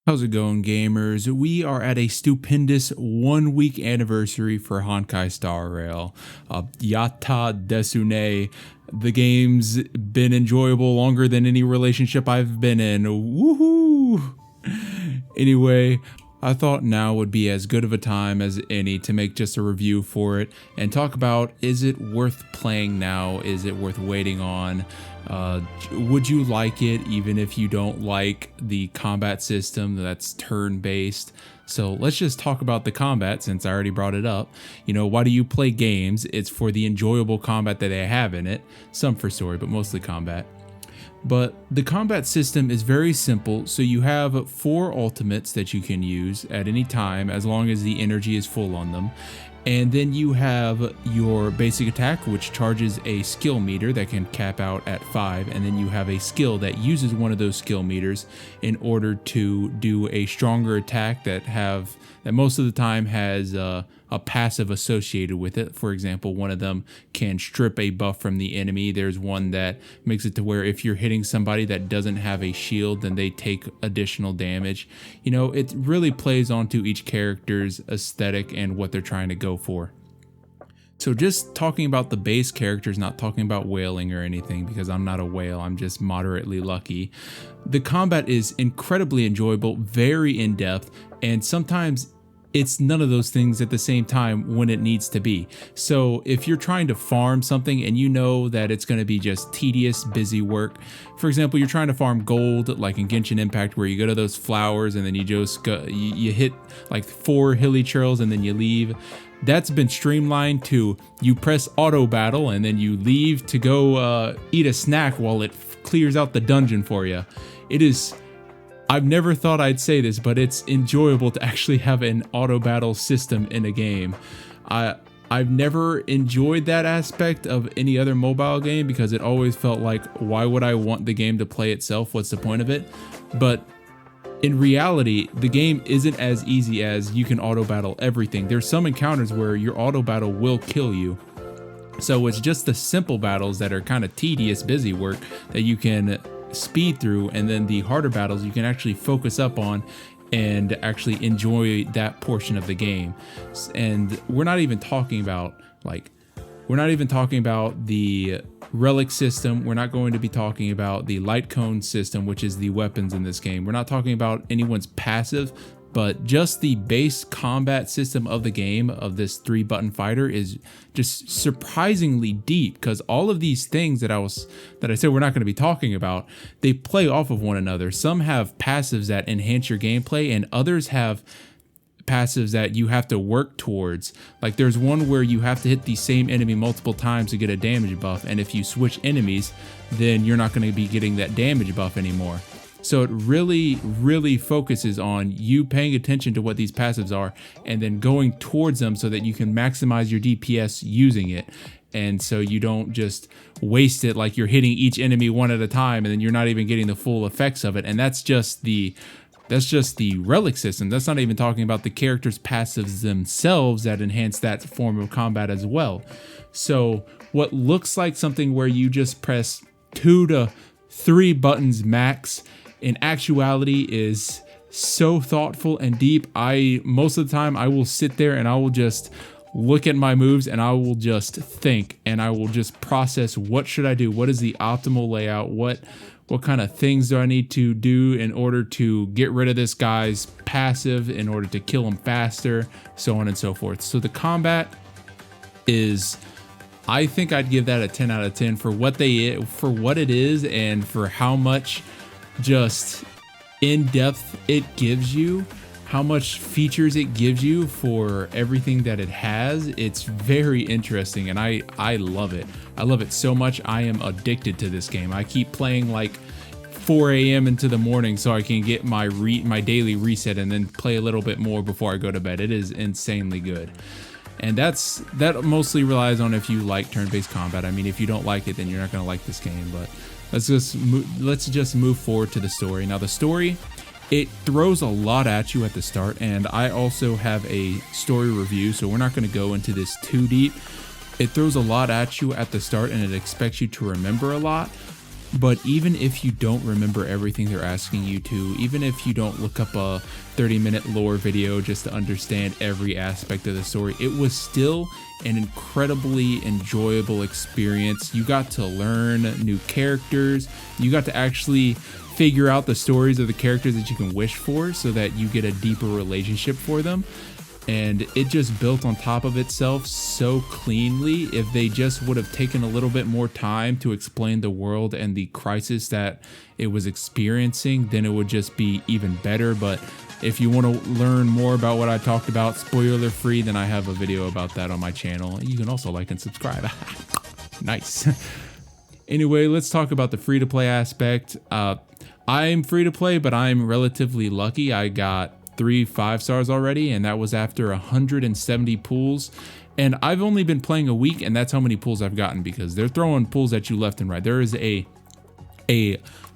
How's it going, gamers? We are at a stupendous 1 week anniversary for Honkai Star Rail. Yatta Desune. The game's been enjoyable longer than any relationship I've been in. Woohoo! Anyway, I thought now would be as good of a time as any to make just a review for it and talk about, is it worth playing now? Is it worth waiting on? Would you like it even if you don't like the combat system that's turn-based? So let's just talk about the combat since I already brought it up. You know, why do you play games? It's for the enjoyable combat that they have in it. Some for story, but mostly combat. But the combat system is very simple, so you have 4 ultimates that you can use at any time as long as the energy is full on them. And then you have your basic attack, which charges a skill meter that can cap out at 5, and then you have a skill that uses one of those skill meters in order to do a stronger attack that most of the time has a passive associated with it. For example, one of them can strip a buff from the enemy. There's one that makes it to where if you're hitting somebody that doesn't have a shield, then they take additional damage. You know, it really plays onto each character's aesthetic and what they're trying to go for. So just talking about the base characters, not talking about whaling or anything, because I'm not a whale, I'm just moderately lucky. The combat is incredibly enjoyable, very in-depth, and sometimes it's none of those things at the same time when it needs to be. So if you're trying to farm something and you know that it's going to be just tedious, busy work, for example, you're trying to farm gold like in Genshin Impact, where you go to those flowers and then you just go, you hit like 4 hilly trails and then you leave. That's been streamlined to you press auto battle and then you leave to go eat a snack while it clears out the dungeon for you. I've never thought I'd say this, but it's enjoyable to actually have an auto battle system in a game. I've never enjoyed that aspect of any other mobile game because it always felt like, why would I want the game to play itself? What's the point of it? But in reality, the game isn't as easy as you can auto battle everything. There's some encounters where your auto battle will kill you. So it's just the simple battles that are kind of tedious, busy work that you can speed through, and then the harder battles you can actually focus up on and actually enjoy that portion of the game. And we're not even talking about the relic system. We're not going to be talking about the light cone system, which is the weapons in this game. We're not talking about anyone's passive, but just the base combat system of the game, of this 3-button fighter, is just surprisingly deep, because all of these things that I said we're not going to be talking about, they play off of one another. Some have passives that enhance your gameplay, and others have passives that you have to work towards. Like there's one where you have to hit the same enemy multiple times to get a damage buff, and if you switch enemies, then you're not going to be getting that damage buff anymore. So it really, really focuses on you paying attention to what these passives are and then going towards them so that you can maximize your DPS using it. And so you don't just waste it like you're hitting each enemy one at a time and then you're not even getting the full effects of it. And that's just the relic system. That's not even talking about the characters' passives themselves that enhance that form of combat as well. So what looks like something where you just press 2 to 3 buttons max, in actuality is so thoughtful and deep. Most of the time I will sit there and I will just look at my moves and I will just think and I will just process, what should I do? What is the optimal layout? What kind of things do I need to do in order to get rid of this guy's passive, in order to kill him faster, so on and so forth. So the combat is, I think I'd give that a 10 out of 10 for what it is and for how much just in-depth it gives you, how much features it gives you for everything that it has. It's very interesting and I love it. I love it so much. I am addicted to this game. I keep playing like 4 a.m. into the morning so I can get my daily reset and then play a little bit more before I go to bed. It is insanely good. And that mostly relies on if you like turn-based combat. I mean, if you don't like it, then you're not going to like this game. But let's just move forward to the story. Now, the story, it throws a lot at you at the start, and I also have a story review, so we're not going to go into this too deep. It throws a lot at you at the start, and it expects you to remember a lot. But even if you don't remember everything they're asking you to, even if you don't look up a 30-minute lore video just to understand every aspect of the story, it was still an incredibly enjoyable experience. You got to learn new characters. You got to actually figure out the stories of the characters that you can wish for so that you get a deeper relationship for them. And it just built on top of itself so cleanly. If they just would have taken a little bit more time to explain the world and the crisis that it was experiencing, then it would just be even better. But if you want to learn more about what I talked about, spoiler free, then I have a video about that on my channel. You can also like and subscribe. Nice. Anyway, let's talk about the free-to-play aspect. I'm free-to-play, but I'm relatively lucky. I got 3 5-stars already, and that was after 170 pulls. And I've only been playing a week, and that's how many pulls I've gotten, because they're throwing pulls at you left and right. There is a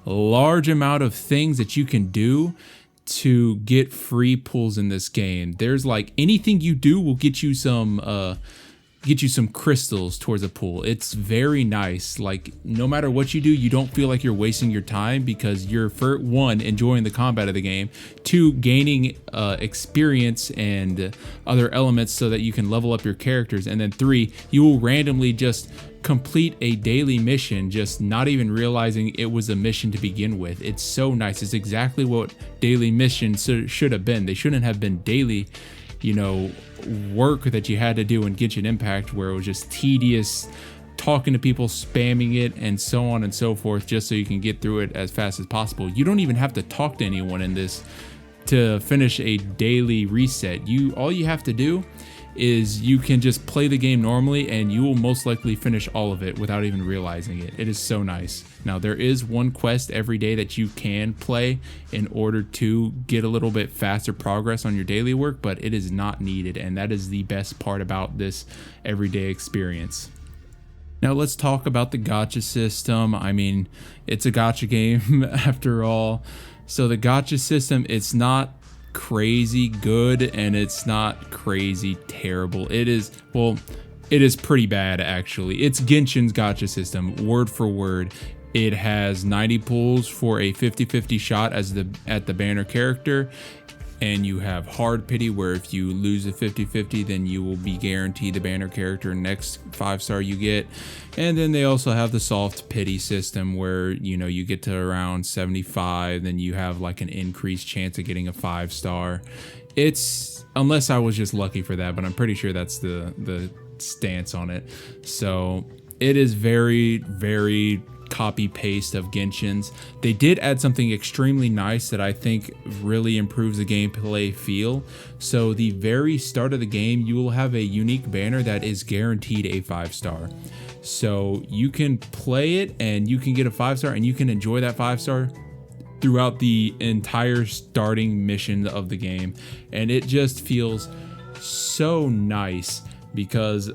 large amount of things that you can do to get free pulls in this game. There's like anything you do will get you some crystals towards a pool. It's very nice. Like, no matter what you do, you don't feel like you're wasting your time, because you're, for one, enjoying the combat of the game, 2, gaining experience and other elements so that you can level up your characters, and then 3, you will randomly just complete a daily mission, just not even realizing it was a mission to begin with. It's so nice. It's exactly what daily missions should have been. They shouldn't have been daily, you know, work that you had to do in Genshin Impact, where it was just tedious talking to people, spamming it, and so on and so forth, just so you can get through it as fast as possible. You don't even have to talk to anyone in this to finish a daily reset. All you have to do is you can just play the game normally, and you will most likely finish all of it without even realizing it. It is so nice. Now, there is one quest every day that you can play in order to get a little bit faster progress on your daily work, but it is not needed, and that is the best part about this everyday experience. Now, let's talk about the gacha system. I mean, it's a gacha game after all. So the gacha system, it's not crazy good, and it's not crazy terrible. It is pretty bad, actually. It's Genshin's gacha system, word for word. It has 90 pulls for a 50-50 shot at the banner character, and you have hard pity, where if you lose a 50-50, then you will be guaranteed the banner character next 5-star you get. And then they also have the soft pity system, where, you know, you get to around 75, then you have like an increased chance of getting a 5-star. It's, unless I was just lucky for that, but I'm pretty sure that's the stance on it. So it is very, very copy paste of Genshin's. They did add something extremely nice that I think really improves the gameplay feel. So the very start of the game, you will have a unique banner that is guaranteed a 5-star. So you can play it and you can get a 5-star, and you can enjoy that 5-star throughout the entire starting mission of the game. And it just feels so nice, because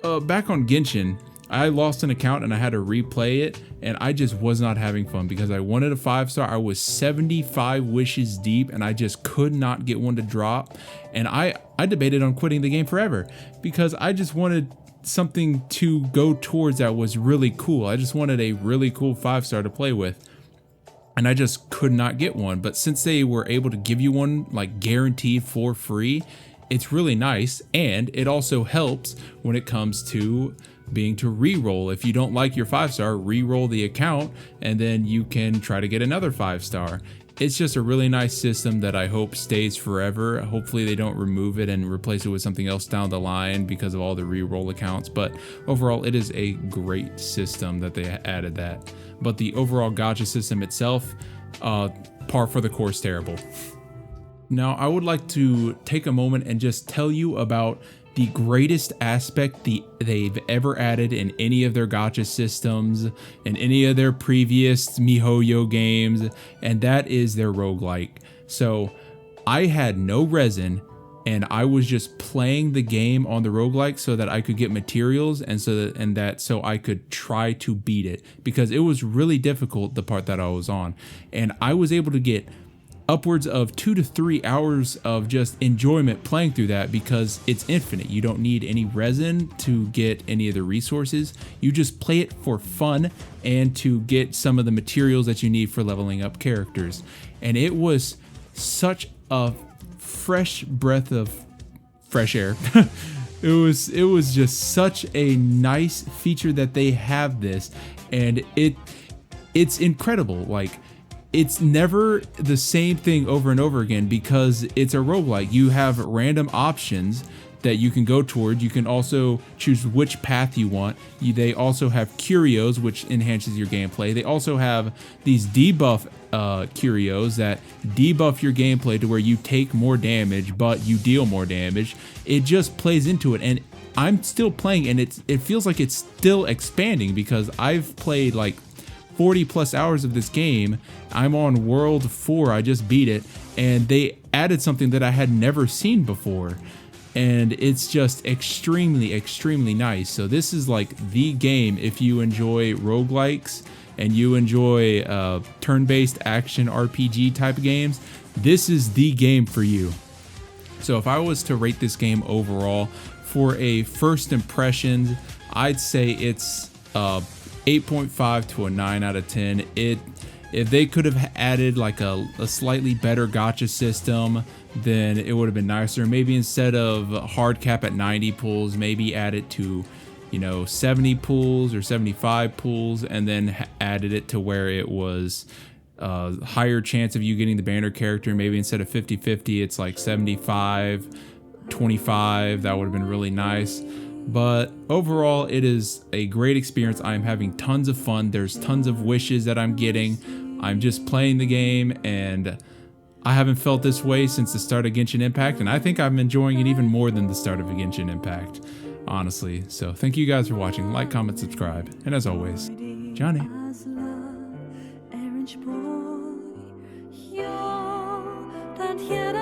back on Genshin, I lost an account and I had to replay it, and I just was not having fun because I wanted a 5-star. I was 75 wishes deep, and I just could not get one to drop. And I debated on quitting the game forever, because I just wanted something to go towards that was really cool. I just wanted a really cool 5-star to play with, and I just could not get one. But since they were able to give you one like guaranteed for free, it's really nice. And it also helps when it comes to being to re-roll. If you don't like your 5-star, re-roll the account, and then you can try to get another 5-star. It's just a really nice system that I hope stays forever. Hopefully they don't remove it and replace it with something else down the line because of all the re-roll accounts. But overall, it is a great system that they added that. But the overall gacha system itself, par for the course terrible. Now, I would like to take a moment and just tell you about the greatest aspect they've ever added in any of their gacha systems, in any of their previous MiHoYo games, and that is their roguelike. So I had no resin, and I was just playing the game on the roguelike so that I could get materials, and so I could try to beat it, because it was really difficult, the part that I was on. And I was able to get upwards of 2 to 3 hours of just enjoyment playing through that, because it's infinite. You don't need any resin to get any of the resources. You just play it for fun and to get some of the materials that you need for leveling up characters. And it was such a fresh breath of fresh air. It was just such a nice feature that they have this, and it's incredible. Like, it's never the same thing over and over again, because it's a roguelike. You have random options that you can go toward. You can also choose which path you want. They also have curios, which enhances your gameplay. They also have these debuff curios that debuff your gameplay to where you take more damage, but you deal more damage. It just plays into it, and I'm still playing, and it feels like it's still expanding, because I've played like 40 plus hours of this game. I'm on World 4, I just beat it, and they added something that I had never seen before. And it's just extremely, extremely nice. So this is like the game if you enjoy roguelikes and you enjoy turn-based action RPG type of games. This is the game for you. So if I was to rate this game overall for a first impression, I'd say it's 8.5 to a 9 out of 10. If they could have added like a slightly better gacha system, then it would have been nicer. Maybe instead of hard cap at 90 pulls, maybe add it to, 70 pulls or 75 pulls, and then added it to where it was higher chance of you getting the banner character. Maybe instead of 50-50, it's like 75-25. That would have been really nice. But overall, it is a great experience. I'm having tons of fun. There's tons of wishes that I'm getting. I'm just playing the game, and I haven't felt this way since the start of Genshin Impact, and I think I'm enjoying it even more than the start of Genshin Impact, honestly. So thank you guys for watching. Like, comment, subscribe, and as always, Johnny. You're